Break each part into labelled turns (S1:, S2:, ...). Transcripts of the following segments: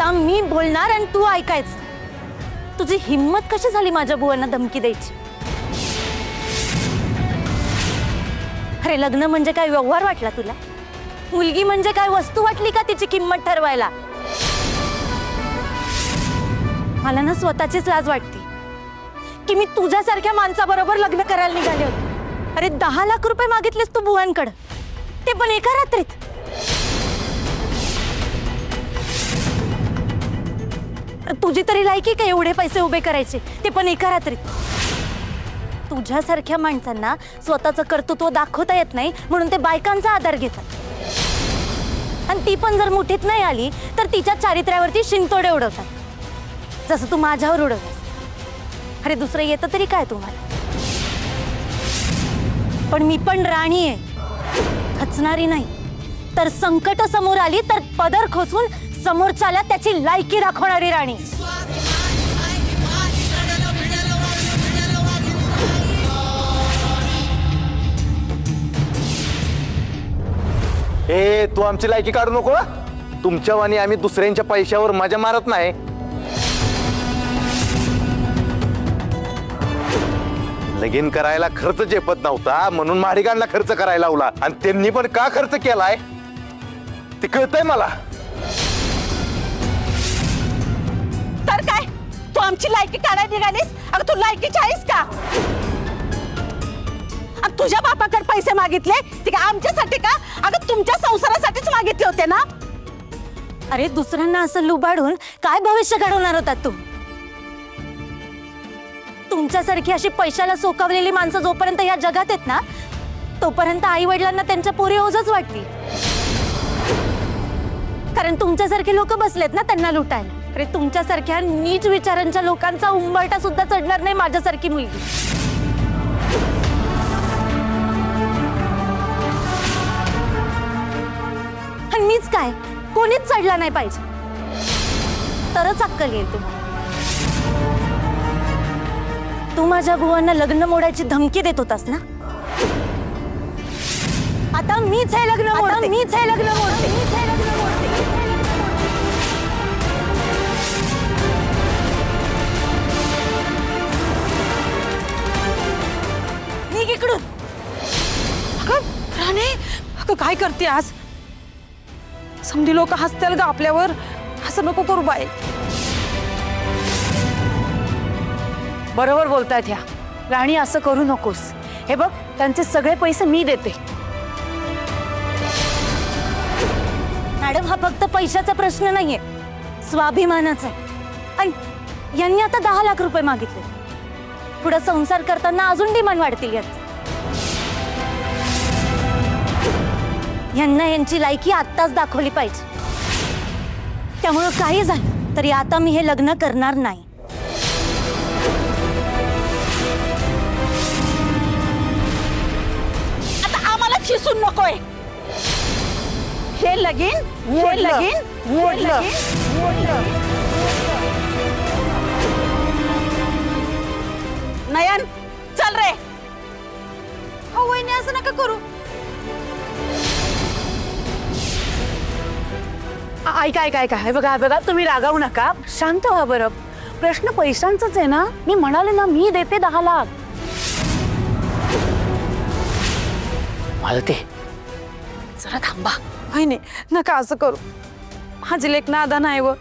S1: आता मी बोलणार आणि तू ऐकायचं. तुझी हिम्मत कशी झाली माझ्या बुवांना धमकी द्यायची? अरे लग्न म्हणजे काय व्यवहार वाटला तुला? मुलगी म्हणजे काय वस्तू वाटली का तिची किंमत ठरवायला? मला ना स्वतःचीच लाज वाटते की मी तुझ्यासारख्या माणसाबरोबर लग्न करायला निघाले होते. अरे 10 लाख रुपये मागितलेस तू बुवांकडे, ते पण एका रात्रीत. तुझी तरी लायकी का एवढे पैसे उभे करायचे, ते पण एका रात्रीत? तुझ्यासारख्या माणसांना स्वतःचं कर्तृत्व दाखवता येत नाही म्हणून ते बायकांचा आधार घेतात. आणि ती पण जर मुठीत नाही आली तर तिच्या चारित्र्यावरती शिंतोडे उडवतात, जसं तू माझ्यावर उडवलंस. अरे दुसरं येतं तरी काय तुम्हाला? पण मी पण राणी आहे, खचणारी नाही. तर संकट समोर आली तर पदर खोचून समोरच्याला त्याची लायकी दाखवणारी राणी.
S2: ए तू आमची लायकी काढू नको. तुमच्या वाणी आम्ही दुसऱ्यांच्या पैशावर मजा मारत नाही. लगीन करायला खर्च झेपत नव्हता म्हणून महाडिकांना खर्च करायला लावला, आणि त्यांनी पण का खर्च केलाय ते कळतंय मला.
S3: तर काय तू आमची लायकी काढायला निघालीस? अगं तू लायकीची आहेस का? आणि तुझ्या बापाकडे पैसे मागितले ते का आमच्यासाठी का? अगं तुमच्या संसारासाठीच मागितले होते ना.
S1: अरे दुसऱ्यांना असं लुबाडून काय भविष्य घडवणार होतात तुम्ही? तुमच्यासारखी अशी पैशाला सोकावलेली माणसं जोपर्यंत या जगात आहेत ना, तोपर्यंत आई वडिलांना त्यांच्या पोरी ओझच वाटली. कारण तुमच्यासारखे लोक बसलेत ना त्यांना लुटायला. अरे तुमच्यासारख्या नीच विचारांच्या लोकांचा उंबरठा सुद्धा चढणार नाही माझ्यासारखी मुलगी. आणि मीच काय, कोणीच चढला नाही पाहिजे, तरच अक्कल येईल तुम्हाला. तू माझ्या बुवांना लग्न मोडायची धमकी देत होतास ना? आता मीच हे लग्न मोडते, मीच हे लग्न मोडते, मीच हे लग्न मोडते. निघ इकडून.
S3: अगं राणे, अगं काय करते आज? समधी लोक हसतील का आपल्यावर? असं नको करू बाई.
S4: बरोबर बोलतायत ह्या. राणी असं करू नकोस. हे बघ त्यांचे सगळे पैसे मी देते.
S1: मॅडम हा फक्त पैशाचा प्रश्न नाहीये, स्वाभिमानाचा आहे. आणि यांनी आता 10 लाख रुपये मागितले. पुढे संसार करताना अजून डिमांड वाढतील यात. यांना यांची लायकी आत्ताच दाखवली पाहिजे. त्यामुळं काही झालं तरी आता मी हे लग्न करणार नाही.
S3: आता आम्हाला शिसून नकोय. हे लगीन, हे लगीन, हे लगीन. नयन चल रे.
S1: हो वहिनी असं नका करू.
S4: ऐका ऐका ऐका, हे बघा बघा, तुम्ही रागावू नका, शांत व्हा बरं. प्रश्न पैशांचाच आहे ना. मी म्हणाले ना मी देते 10 लाख.
S2: मालती
S4: जरा थांबा.
S3: वहिनी नका असं करू. माझी लेक नादान आहे व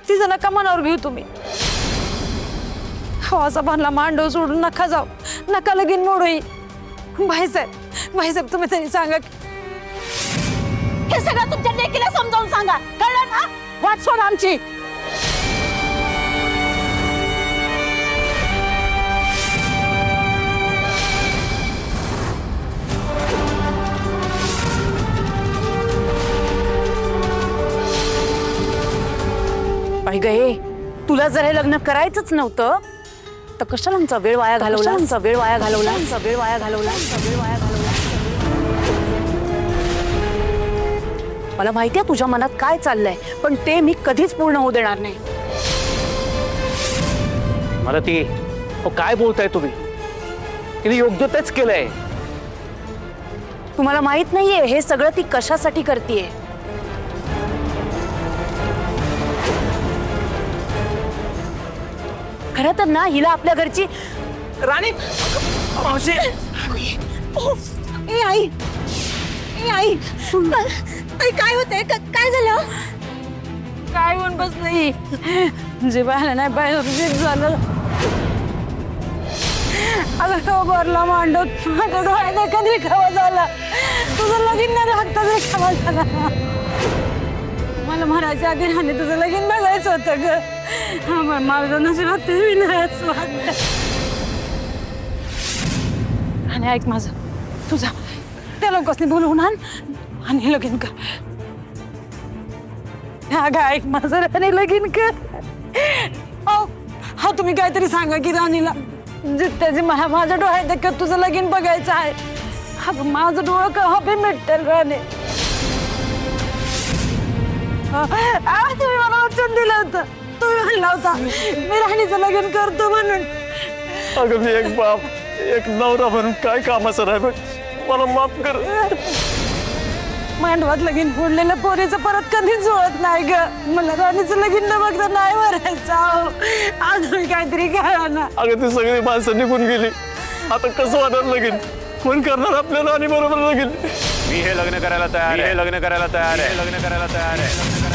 S3: तिचं नका मनावर घेऊ तुम्ही. हवाचा बांधला मांडव सोडून नका जाऊ, नका लगीन मोडू. भाईसाहेब तुम्ही तरी सांगा की हे सगळं तुमच्या लेकीला समजावून सांगा, कळलं ना? वाट सोड आमची.
S4: आई गे, तुला जर हे लग्न करायचंच नव्हतं तर कशाला आमचा वेळ वाया घालवला? वेळ वाया घालवला, वेळ वाया घालवला, वेळ वाया घालवला. मला माहितीये तुझ्या मनात काय चाललंय, पण ते मी कधीच पूर्ण होऊ देणार नाही.
S5: मला ती काय बोलताय तुम्ही? तिने योग्य तेच केलंय.
S4: तुम्हाला माहित नाहीये हे सगळं ती कशासाठी करतेय. खरं तर ना हिला आपल्या घरची
S5: राणी मावशी
S3: ए आई, ए आई, आई काय होतंय? काय झालं? काय होऊन बस नाही जिवायला नाही पाहिजे झालं. अगं तो भरला मांडत माझ्या डोळ्याने कधी खावा झाला. तुझं लगीन नाही हाताचा खावा झाला. मला म्हणायच्या आधी राणी तुझं लगीन बघायचं होतं ग. माझं नशिबात ते नाही वाटत. आणि ऐक माझं, तुझा त्या लोकांनी बोलवून आण आणि लगीन कर. अगं ऐक माझं राणी लगीन कर. हा तुम्ही काहीतरी सांगा की राणीला त्याची माझ्या डोळ्यात देखत तुझं लगीन बघायचं आहे. अगं माझं डोळं का बी मिटतेल राणी. तुम्ही मला वचन दिलं होतं, तुम्ही म्हणला होता मी राणीचं लगीन करतो म्हणून.
S5: अगं मी एक बाप एक नवरा म्हणून काय कामाचं नाही बघ, मला माफ कर.
S3: मांडवात लगीन फोडलेलं पोरीचं परत कधीच जुळत नाही ग. मला राणीचं लगीन न बघता नाही भरायचं. अजून काहीतरी करा ना.
S5: अगं ती सगळी माणसं निघून गेली, आता कसं होणार लगीन? कोण करणार आपल्या राणी बरोबर लगीन?
S2: मी हे लग्न करायला तयार आहे. लग्न करायला तयार आहे. लग्न करायला तयार आहे.